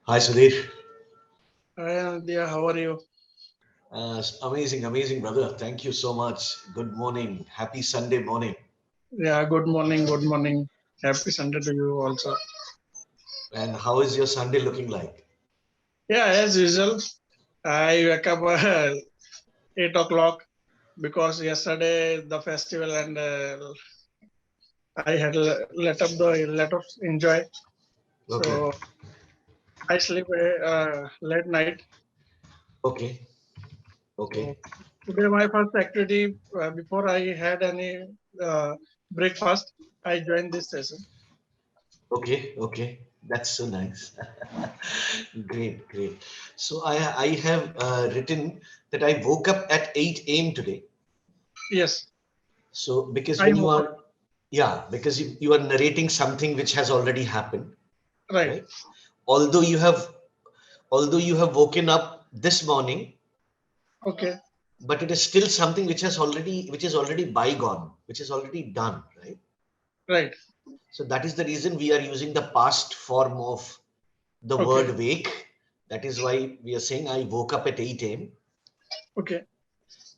Hi, Sudhir. Hi Anindya, how are you? Amazing, amazing, brother. Thank you so much. Good morning. Happy Sunday morning. Yeah, good morning, good morning. Happy Sunday to you also. And how is your Sunday looking like? Yeah, as usual, I wake up 8 o'clock because yesterday the festival and I had let us enjoy. Okay, So I sleep late night. okay, So okay, today my first activity before I had any uh, breakfast, I joined this session. okay. That's so nice. Great, great. So I have written that I woke up at 8 a.m. today. Yes, So because I when you woke up. are, yeah, because you are narrating something which has already happened, Right. right? Although you have, although you have woken up this morning, Okay. but it is still something which is already bygone, which is already done, right? Right. So that is the reason we are using the past form of the Okay. word wake. That is why we are saying I woke up at 8 a.m. Okay.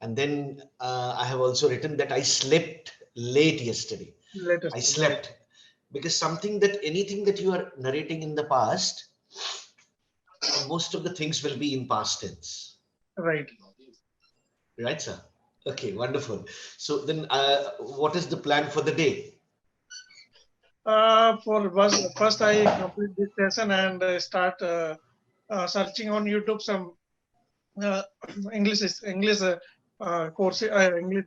And then I have also written that I slept late yesterday. I Latest. Right. slept because something that anything that you are narrating in the past, most of the things will be in past tense. Right. Right, sir? Okay, wonderful. So then, what is the plan for the day? First I complete this session and start searching on YouTube some uh, English course, English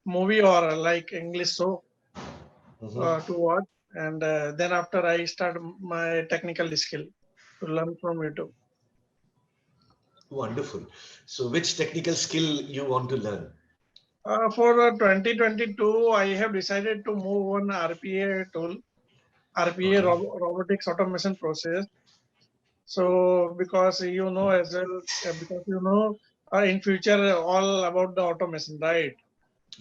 movie or like English show Mhm. to watch, and then after I start my technical skill to learn from YouTube. Wonderful. So, which technical skill you want to learn? For 2022, I have decided to move on RPA tool, RPA Okay. robotics automation process. So because you know as well, because you know in future all about the automation, right?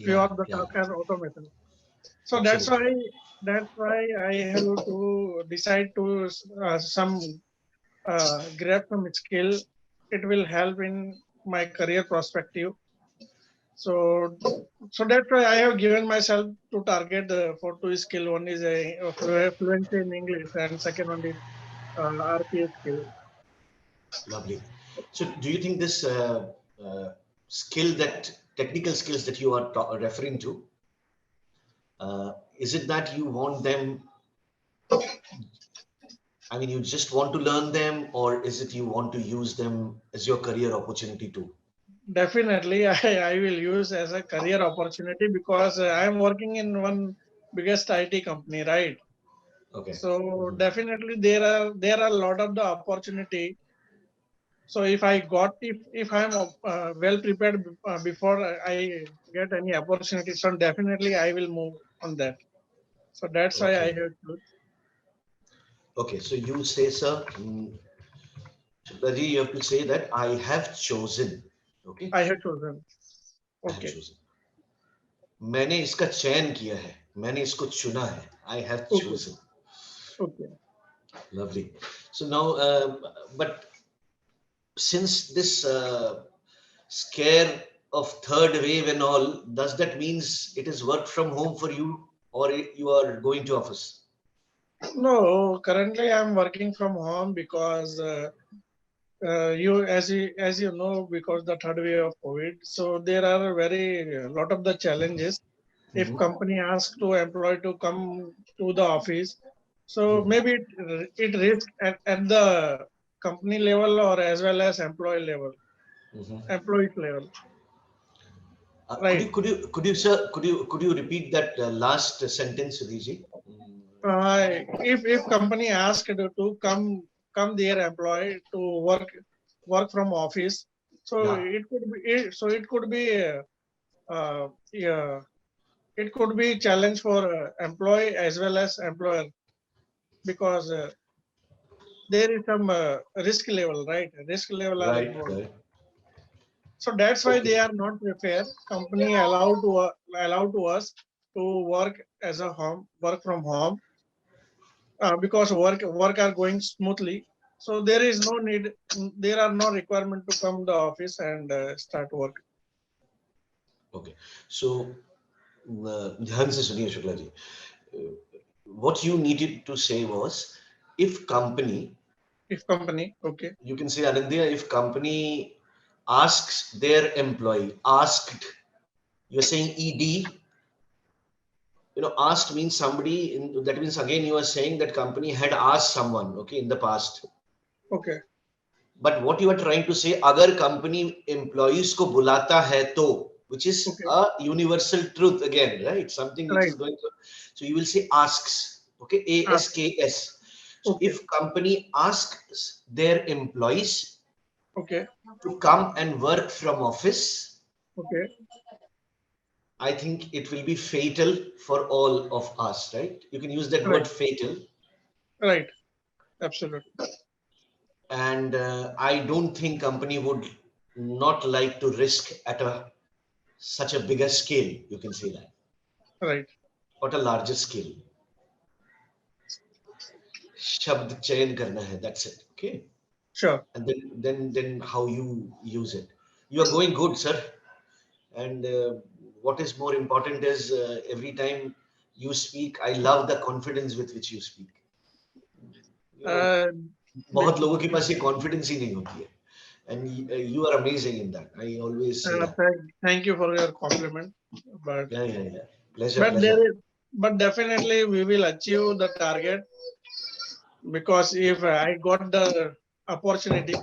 Few Yeah, of the yeah, tasks are automation. So absolutely. that's why I have to decide to some grab some skill. It will help in my career perspective. So that's why I have given myself to target for two skill. One is fluency in English, and second one is RPA skill. Lovely. So, do you think this skill, that technical skills that you are referring to, is it that you want them? I mean, you just want to learn them, or is it you want to use them as your career opportunity too? Definitely, I will use as a career opportunity because I am working in one biggest IT company, right? Okay. So Mhm. definitely there are a lot of the opportunity. So if I am well prepared before I get any opportunity, so definitely I will move on that. So that's why I Okay. have to. Okay. So you say, sir, Raji, you have to say that I have chosen. Okay. I have chosen. I have Okay. chosen. मैंने इसका चयन किया है. मैंने इसको चुना है. I have Okay. chosen. Okay. Lovely. So now, but since this scare of third wave and all, does that means it is work from home for you, or you are going to office? No, currently I'm working from home because you know because the third wave of COVID, so there are very lot of the challenges. If Mhm. company asks to employee to come to the office, so Mhm. maybe it risk at the company level or as well as Mhm. employees level, Could right? sir, could you repeat that last sentence, Sudhiji? If company asked to come their employee to work from office, so Yeah. it could be yeah, it could be challenge for employee as well as employer because there is some risk level are Right. involved. Right. So that's why they Okay. are not prepared. Company allow to us to work as a home work from home because work are going smoothly. So there is no need, there are no requirement to come the office and start work. Okay. So, Dhyan se suniye Shukla ji. Uh, what you needed to say was, if company, If company, okay, you can say Anindya, if company asks their employee, asked, you're saying ED, asked means somebody, that means again you are saying that company had asked someone, okay, in the past. okay, But what you are trying to say, अगर company employees को बुलाता है तो, which is okay, a universal truth again, right? Something which is right. going to, so you will say asks, okay, Ask, ASKS. So okay, if company asks their employees okay, to come and work from office, okay, I think it will be fatal for all of us, right? You can use that right, word fatal. right, absolutely, And I don't think company would not like to risk at a such a bigger scale, you can say that, right, or a larger scale. शब्द चयन करना है, that's it, okay. sure. And then how you use it. You are going good, sir. And what is more important is, every time you speak, I love the confidence with which you speak. you know Uh, बहुत be- लोगों के पास ये confidence ही नहीं होती है. And you are amazing in that. I always say that. thank you for your compliment, but Yeah, yeah, yeah. Pleasure, but pleasure. there is, but definitely we will achieve the target, because if I got the opportunity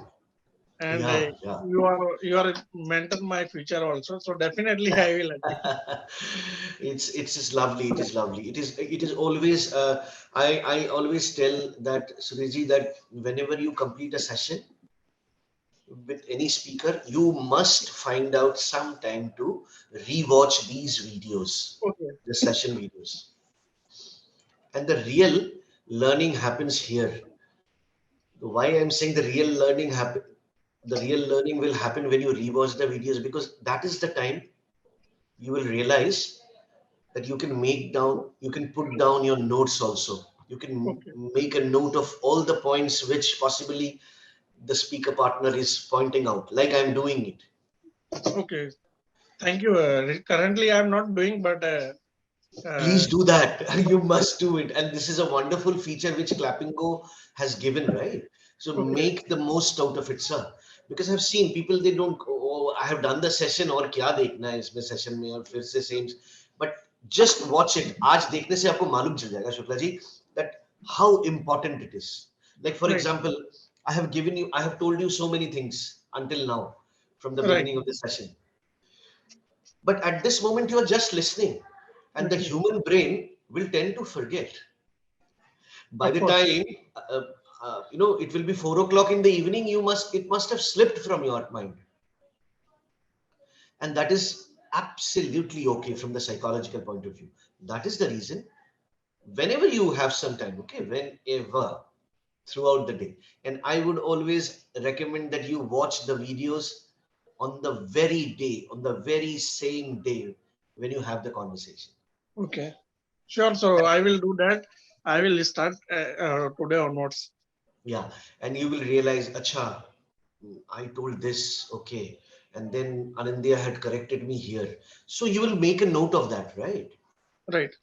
and Yeah, yeah. you are mentor my future also, so definitely I will achieve. It's just lovely. It is lovely. It is always. I always tell that Sudhirji, that whenever you complete a session with any speaker, you must find out some time to rewatch these videos, Okay, the session videos, and the real learning happens here. Why I'm saying the real learning will happen when you rewatch the videos, because that is the time you will realize that you can put down your notes also. You can okay, make a note of all the points which possibly the speaker partner is pointing out, like I'm doing it. okay. Thank you. Currently, I'm not doing, but uh, Please do that. You must do it. And this is a wonderful feature which Clapingo has given, right? So okay, make the most out of it, sir. Because I've seen people, they don't, oh, I have done the session, और क्या देखना है इसमें session में, और फिर से same. But just watch it. आज देखने से आपको मालूम चल जाएगा Shukla ji, that how important it is. Like for right, example, I have told you so many things until now from the right. beginning of the session. But at this moment, you are just listening, and the Listening, human brain will tend to forget. By of the course. time it will be 4 o'clock in the evening, it must have slipped from your mind, and that is absolutely okay from the psychological point of view. That is the reason. Whenever you have some time, okay, whenever throughout the day, and I would always recommend that you watch the videos on the very day, on the very same day when you have the conversation. Okay, sure. So I will do that. I will start today onwards. Yeah, and you will realize, acha, I told this, okay, and then Anindya had corrected me here. So you will make a note of that, right? Right.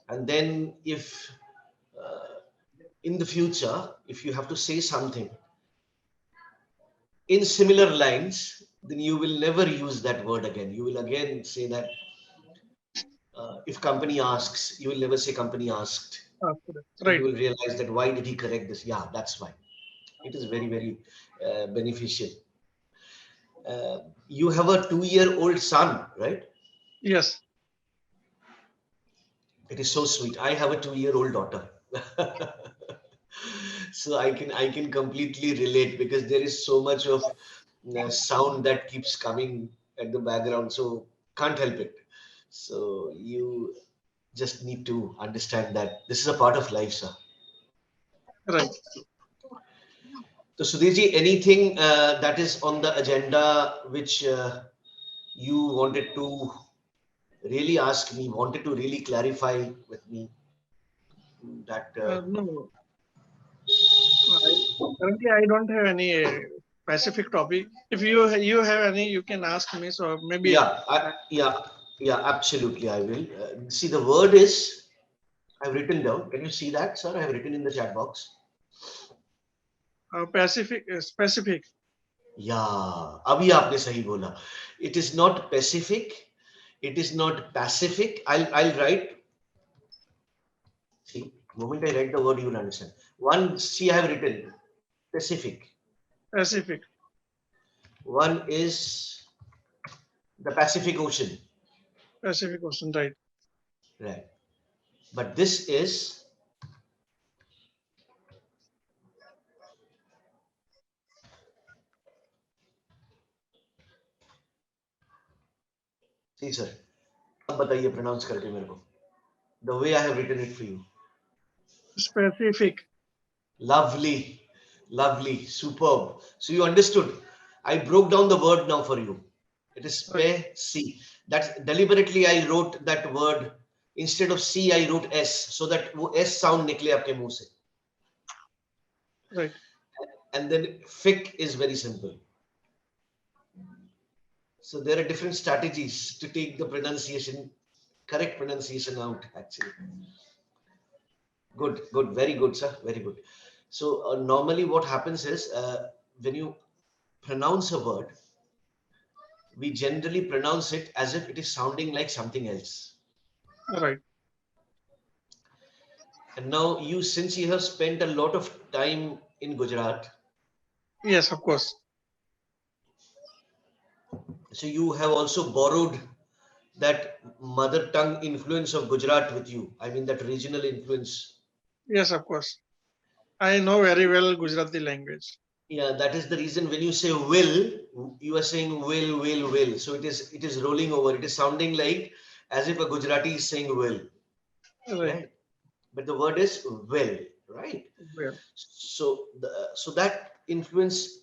And then if in the future, if you have to say something in similar lines, then you will never use that word again. You will again say that, if company asks, you will never say company asked. So you Right. will realize that why did he correct this? Yeah, that's why. It is very, very beneficial. Uh, you have a 2-year-old son, right? Yes. It is so sweet. I have a 2-year-old daughter. So I can completely relate, because there is so much of sound that keeps coming at the background. So can't help it. So you just need to understand that this is a part of life, sir. Right. So Sudhirji, anything that is on the agenda which you wanted to really ask me, wanted to really clarify with me, that No, Currently, I don't have any specific topic. If you have any, you can ask me. So maybe Yeah, absolutely. I will. See, the word is, I've written down. Can you see that, sir? I have written in the chat box. Pacific specific. Yeah, अभी आपने सही बोला. It is not Pacific. It is not Pacific. I'll write. See, the moment I write the word, you will understand. One, see, I have written Pacific. Pacific. One is the Pacific Ocean. Pacific Ocean, right? Right. But this is, see, sir. अब बताइए pronounce करके मेरे को. The way I have written it for you. Specific. Lovely, lovely, superb. So you understood. I broke down the word now for you. It is C. That's deliberately I wrote that word instead of C. I wrote S so that वो S sound निकले आपके मुंह से. Right. And then fic is very simple. So there are different strategies to take the pronunciation, correct pronunciation out. Actually, good, very good, sir, very good. So normally what happens is when you pronounce a word, we generally pronounce it as if it is sounding like something else. Right. And now you, since you have spent a lot of time in Gujarat, Yes, of course. so you have also borrowed that mother tongue influence of Gujarat with you. I mean that regional influence. Yes, of course. I know very well Gujarati language. Yeah, that is the reason when you say will, you are saying will. So it is rolling over. It is sounding like as if a Gujarati is saying will, Right. right? But the word is will, right? Well, So that influence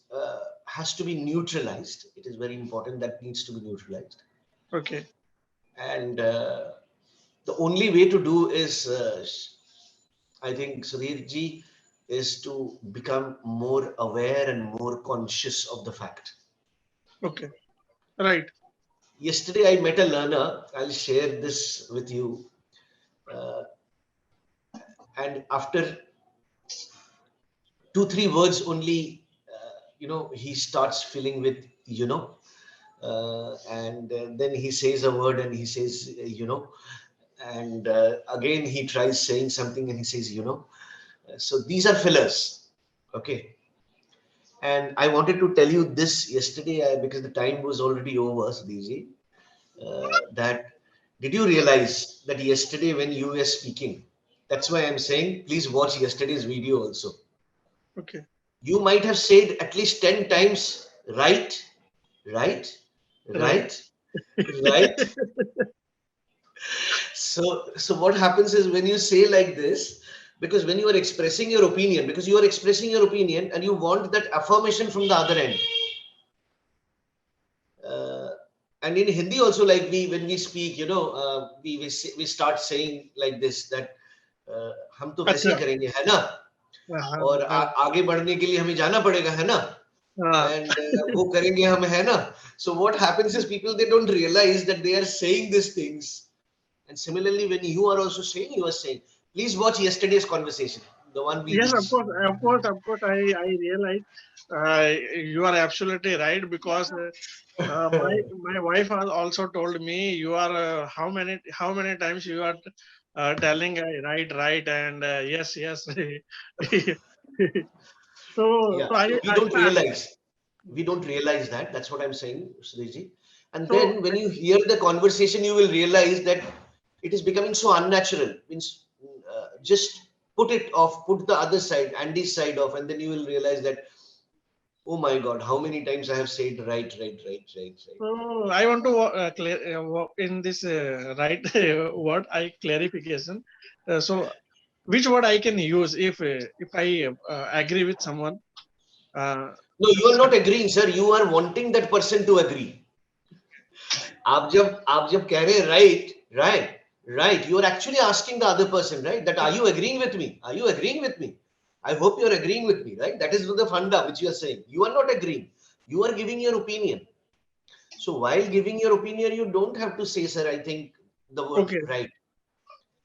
has to be neutralized. It is very important that needs to be neutralized. okay. And the only way to do is, I think, Sudhir ji, is to become more aware and more conscious of the fact. Okay. Right. Yesterday, I met a learner. I'll share this with you. Uh, and after 2, 3 words only, he starts filling with, and then he says a word and he says, and again he tries saying something and he says, So these are fillers. Okay. And I wanted to tell you this yesterday because the time was already over, Sudhiji, that did you realize that yesterday when you were speaking, that's why I'm saying, please watch yesterday's video also. Okay. You might have said at least 10 times, right, right, Right. right, right. So what happens is when you say like this, because when you are expressing your opinion, because you are expressing your opinion and you want that affirmation from the other end. Uh, and in Hindi also, like when we speak, we start saying like this that हम तो वैसे ही अच्छा. करेंगे है ना और आगे बढ़ने के लिए हमें जाना पड़ेगा है ना and वो करेंगे हम है ना. So what happens is people, they don't realize that they are saying these things. And similarly, when you are also saying, you are saying, please watch yesterday's conversation, the one we Yes, reached. of course. I realize you are absolutely right because my wife has also told me you are how many times you are telling right and yes. Yeah, So so we don't realize that. That's what I'm saying, Sriji. And so then when you hear the conversation, you will realize that it is becoming so unnatural. Means just put it off, put the other side, Andy's side off, and then you will realize that, oh my God, how many times I have said right. So I want to in this right word I clarification. So which word I can use if I agree with someone? Uh, No, you are not agreeing, sir. You are wanting that person to agree. आप जब कह रहे हैं right, you are actually asking the other person, right, that are you agreeing with me? Are you agreeing with me? I hope you're agreeing with me, right? That is the funda which you are saying. You are not agreeing. You are giving your opinion. So while giving your opinion, you don't have to say, sir, I think the word Okay. right.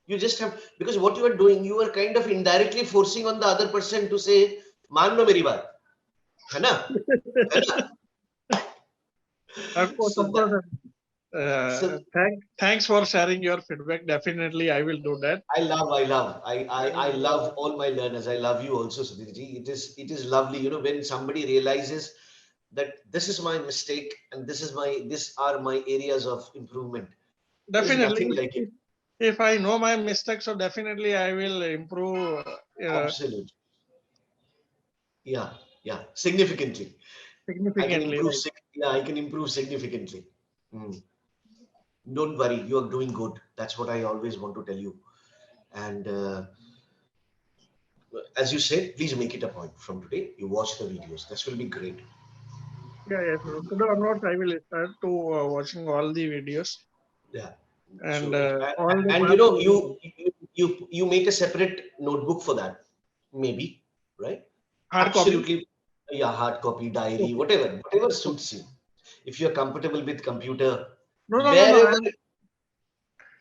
You just have, because what you are doing, you are kind of indirectly forcing on the other person to say, मान लो मेरी बात, है ना? है ना? Of course, So of that, course. so Thanks for sharing your feedback. Definitely, I will do that. I And, love all my learners. I love you also, Sudhirji. It is lovely, when somebody realizes that this is my mistake and these are my areas of improvement. There is definitely, nothing like it. if I know my mistakes, so definitely I will improve. Absolutely. Yeah, yeah. Significantly. I can Significantly, improve. right? Yeah, I can improve significantly. Mm. Don't worry, you are doing good. That's what I always want to tell you. And as you said, please make it a point from today. You watch the videos. This will be great. Yeah, yes. Today onwards, I will start to watching all the videos Yeah. and So all the and parts. you make a separate notebook for that, maybe, right? Hard copy. Absolutely. Yeah, hard copy, diary, Okay. whatever suits you. If you're comfortable with computer, No, no, no, no. wherever.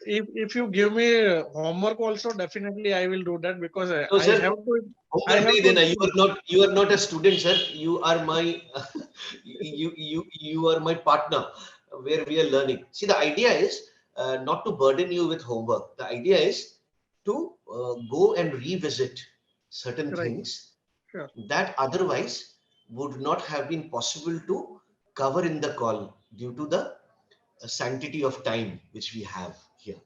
If you give me homework also, definitely I will do that because So, I sir, have to. I homework have nahi to. dena. You are not a student, sir. You are my you are my partner where we are learning. See, the idea is not to burden you with homework. The idea is to go and revisit certain Right. things Sure. that otherwise would not have been possible to cover in the call due to the sanctity of time which we have here.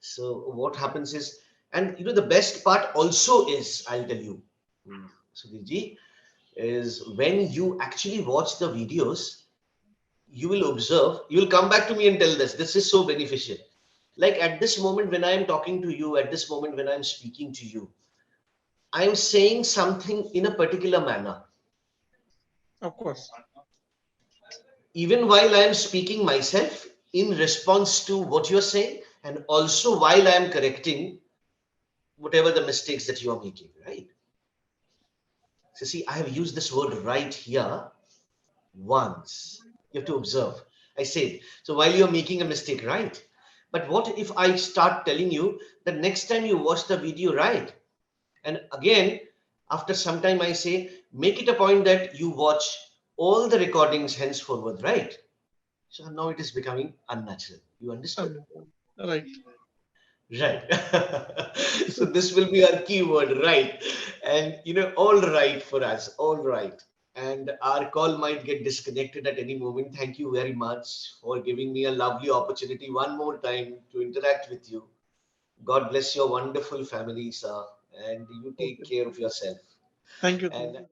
So what happens is, and the best part also is, I'll tell you, Sudhirji, is when you actually watch the videos, you will observe, you will come back to me and tell this. This is so beneficial. Like at this moment when I am talking to you, at this moment when I'm speaking to you, I am saying something in a particular manner. Of course. Even while I am speaking myself in response to what you're saying, and also while I am correcting whatever the mistakes that you are making, right? So see, I have used this word right here once. You have to observe. I said, so while you're making a mistake, right? But what if I start telling you that next time you watch the video, right? And again, after some time, I say, make it a point that you watch all the recordings henceforward, right? So now it is becoming unnatural. You understood? Right. Right. So this will be our keyword, right? And all right for us, all right. And our call might get disconnected at any moment. Thank you very much for giving me a lovely opportunity one more time to interact with you. God bless your wonderful family, sir, and you take Okay. care of yourself. Thank you. And